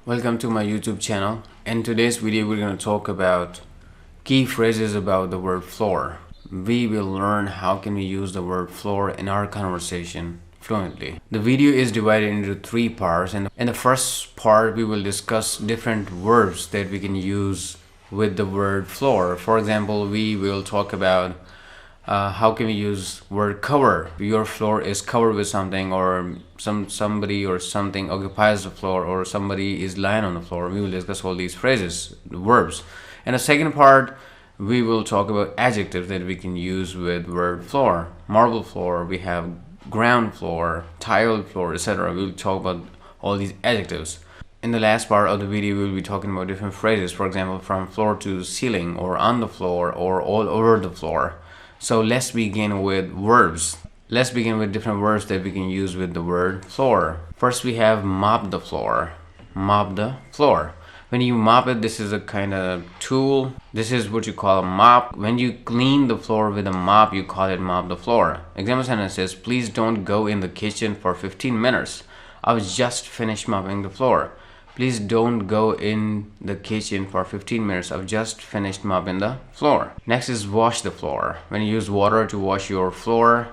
Welcome to my YouTube channel. In today's video, we're going to talk about key phrases about the word floor. We will learn how can we use the word floor in our conversation fluently. The video is divided into three parts, and in the first part, we will discuss different verbs that we can use with the word floor. For example, we will talk about how can we use word cover. Your floor is covered with something, or somebody or something occupies the floor, or somebody is lying on the floor. We will discuss all these phrases, the verbs. In the second part, we will talk about adjectives that we can use with word floor. Marble floor, we have ground floor, tiled floor, etc. We will talk about all these adjectives. In the last part of the video, we will be talking about different phrases. For example, from floor to ceiling, or on the floor, or all over the floor. So let's begin with verbs. Let's begin with different verbs that we can use with the word floor. First, we have mop the floor. Mop the floor. When you mop it, this is a kind of tool. This is what you call a mop. When you clean the floor with a mop, you call it mop the floor. Example sentence says, please don't go in the kitchen for 15 minutes. I was just finished mopping the floor. Please don't go in the kitchen for 15 minutes. I've just finished mopping the floor. Next is wash the floor. When you use water to wash your floor.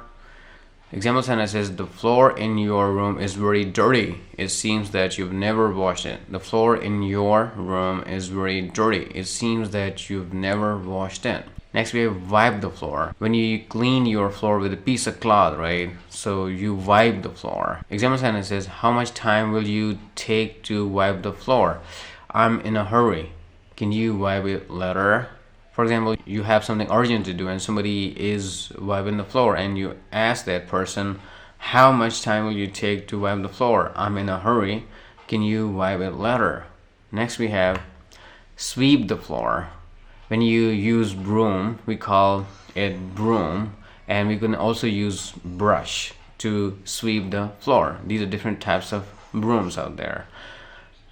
Example sentence says, the floor in your room is very dirty. It seems that you've never washed it. The floor in your room is very dirty. It seems that you've never washed it. Next, we have wipe the floor. When you clean your floor with a piece of cloth, right? So you wipe the floor. Example sentence says, how much time will you take to wipe the floor? I'm in a hurry. Can you wipe it later? For example, you have something urgent to do and somebody is wiping the floor, and you ask that person, how much time will you take to wipe the floor? I'm in a hurry. Can you wipe it later? Next, we have sweep the floor. When you use broom, we call it broom, and we can also use brush to sweep the floor. These are different types of brooms out there.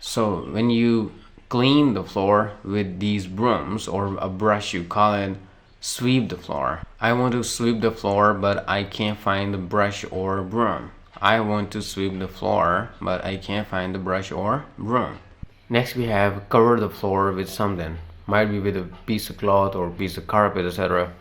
So when you clean the floor with these brooms or a brush, you call it sweep the floor. I want to sweep the floor, but I can't find the brush or broom. I want to sweep the floor, but I can't find the brush or broom. Next, we have cover the floor with something. Might be with a piece of cloth or piece of carpet, etc.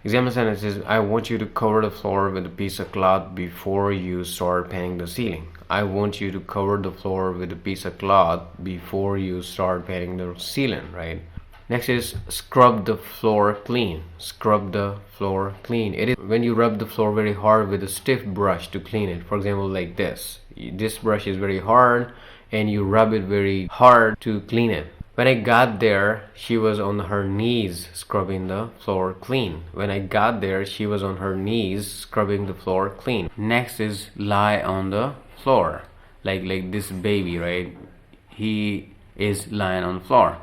Example sentence is, I want you to cover the floor with a piece of cloth before you start painting the ceiling. I want you to cover the floor with a piece of cloth before you start painting the ceiling, right? Next is scrub the floor clean. Scrub the floor clean. It is when you rub the floor very hard with a stiff brush to clean it. For example, like this. This brush is very hard and you rub it very hard to clean it. When I got there, she was on her knees scrubbing the floor clean. When I got there, she was on her knees scrubbing the floor clean. Next is lie on the floor. Like this baby, right? He is lying on the floor.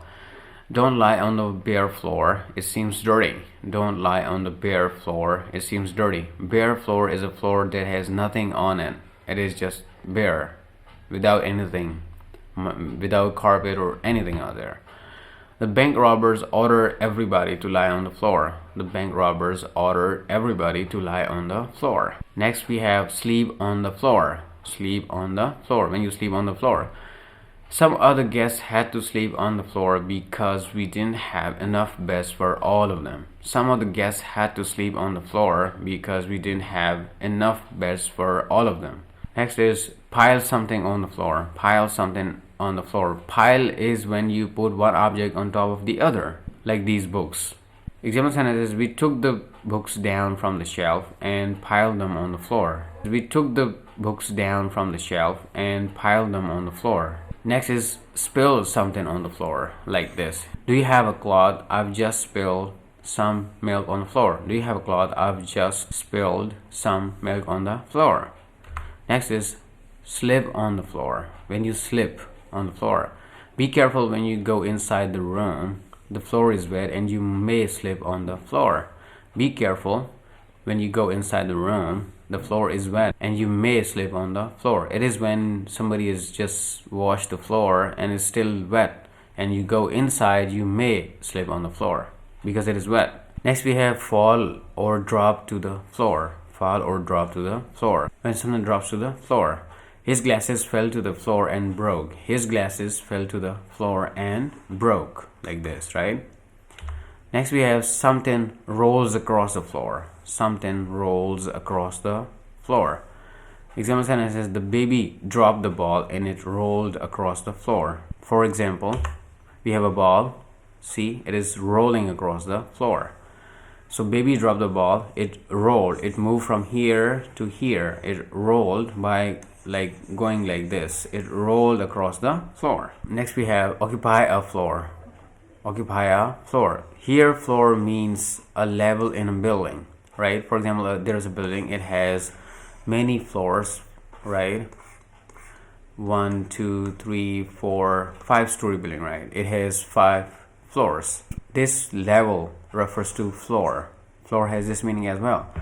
Don't lie on the bare floor. It seems dirty. Don't lie on the bare floor. It seems dirty. Bare floor is a floor that has nothing on it. It is just bare, without anything. Without carpet or anything out there. The bank robbers order everybody to lie on the floor. The bank robbers order everybody to lie on the floor. Next, we have sleep on the floor. Sleep on the floor. When you sleep on the floor. Some other guests had to sleep on the floor because we didn't have enough beds for all of them. Some of the guests had to sleep on the floor because we didn't have enough beds for all of them. Next is pile something on the floor. Pile something on the floor. Pile is when you put one object on top of the other, like these books. Example sentence is, we took the books down from the shelf and piled them on the floor. We took the books down from the shelf and piled them on the floor. Next is spill something on the floor, like this. Do you have a cloth? I've just spilled some milk on the floor. Do you have a cloth? I've just spilled some milk on the floor. Next is slip on the floor. When you slip on the floor, be careful when you go inside the room. The floor is wet and you may slip on the floor. Be careful when you go inside the room. The floor is wet and you may slip on the floor. It is when somebody has just washed the floor and it's still wet and you go inside, you may slip on the floor because it is wet. Next, we have fall or drop to the floor. Fall or drop to the floor. When something drops to the floor, His glasses fell to the floor and broke. His glasses fell to the floor and broke. Like this, right? Next we have something rolls across the floor. Something rolls across the floor. Example sentence says the baby dropped the ball and it rolled across the floor. For example, we have a ball. See, it is rolling across the floor. So baby dropped the ball, it rolled, it moved from here to here. It rolled by like going like this. It rolled across the floor. Next we have occupy a floor. Occupy a floor. Here floor means a level in a building, right? For example, there's a building, it has many floors, right? 1, 2, 3, 4, 5-story building, right? It has 5 floors. This level refers to floor. Floor has this meaning as well.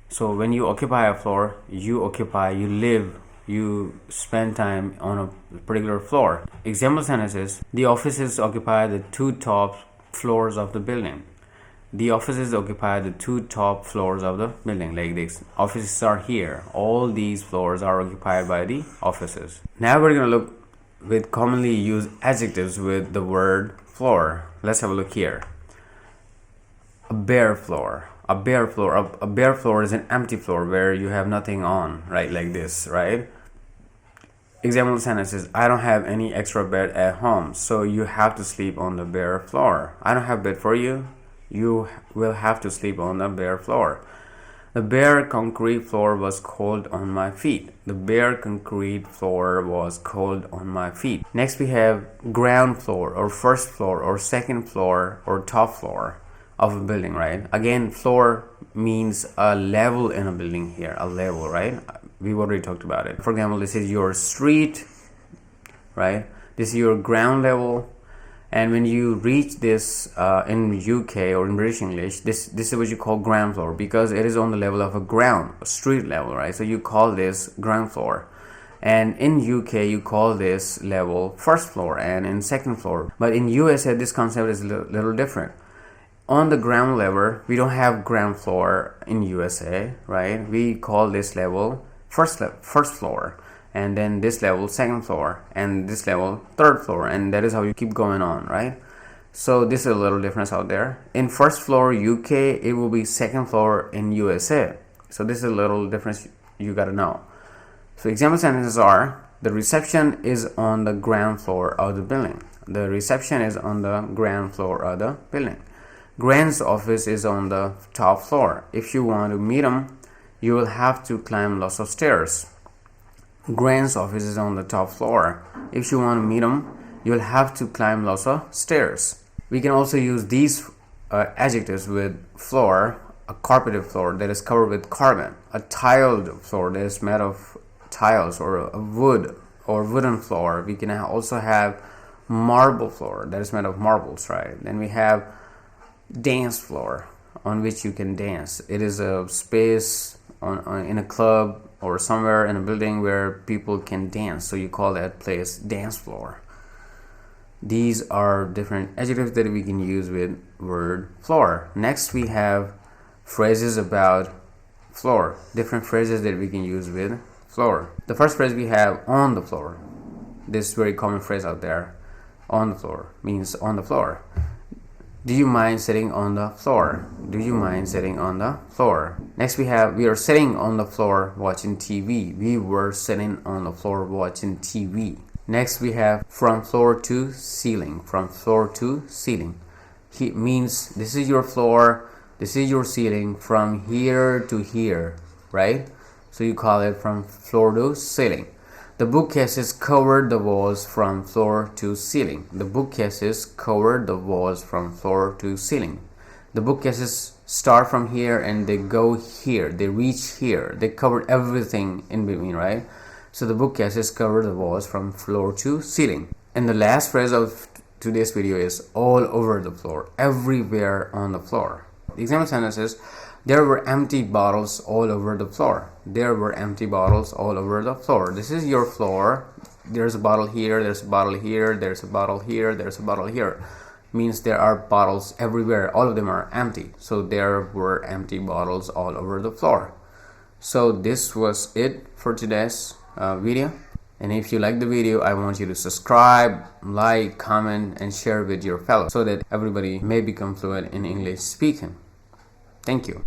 So when you occupy a floor, you occupy, you live, you spend time on a particular floor. Example sentences: the offices occupy the 2 top floors of the building. The offices occupy the 2 top floors of the building. Like this, offices are here. All these floors are occupied by the offices. Now we're going to look with commonly used adjectives with the word floor. Let's have a look here. A bare floor. A bare floor. A bare floor is an empty floor where you have nothing on, right? Like this, right? Example sentences: I don't have any extra bed at home, so you have to sleep on the bare floor. I don't have bed for you. You will have to sleep on the bare floor. The bare concrete floor was cold on my feet. The bare concrete floor was cold on my feet. Next we have ground floor or first floor or second floor or top floor of a building, right? Again, floor means a level in a building here, a level, right? We've already talked about it. For example, this is your street, right? This is your ground level. And when you reach this in UK or in British English, this is what you call ground floor, because it is on the level of a ground, a street level, right? So you call this ground floor. And in UK, you call this level first floor and in second floor. But in USA, this concept is a little different. On the ground level, we don't have ground floor in USA, right? We call this level first floor. And then this level second floor, and this level third floor, and that is how you keep going on, right? So this is a little difference out there. In first floor UK, it will be second floor in USA. So this is a little difference you got to know. So example sentences are: the reception is on the ground floor of the building. The reception is on the ground floor of the building. Grant's office is on the top floor. If you want to meet him, you will have to climb lots of stairs. Grant's office is on the top floor. If you want to meet him, you'll have to climb lots of stairs. We can also use these adjectives with floor: a carpeted floor that is covered with carpet, a tiled floor that is made of tiles or a wood or wooden floor. We can also have marble floor that is made of marbles, right? Then we have dance floor on which you can dance. It is a space in a club or somewhere in a building where people can dance, so you call that place dance floor. These are different adjectives that we can use with word floor. Next we have phrases about floor, different phrases that we can use with floor. The first phrase we have on the floor. This is a very common phrase out there. On the floor means on the floor. Do you mind sitting on the floor? Do you mind sitting on the floor? Next we have: we are sitting on the floor watching TV. We were sitting on the floor watching TV. Next we have from floor to ceiling. From floor to ceiling. It means this is your floor, this is your ceiling, from here to here, right? So you call it from floor to ceiling. The bookcases covered the walls from floor to ceiling. The bookcases covered the walls from floor to ceiling. The bookcases start from here and they go here. They reach here. They covered everything in between, right? So the bookcases covered the walls from floor to ceiling. And the last phrase of today's video is all over the floor. Everywhere on the floor. The example sentence is: there were empty bottles all over the floor. There were empty bottles all over the floor. This is your floor. There's a bottle here, there's a bottle here, there's a bottle here, there's a bottle here. Means there are bottles everywhere. All of them are empty. So there were empty bottles all over the floor. So this was it for today's video. And if you like the video, I want you to subscribe, like, comment, and share with your fellows so that everybody may become fluent in English speaking. Thank you.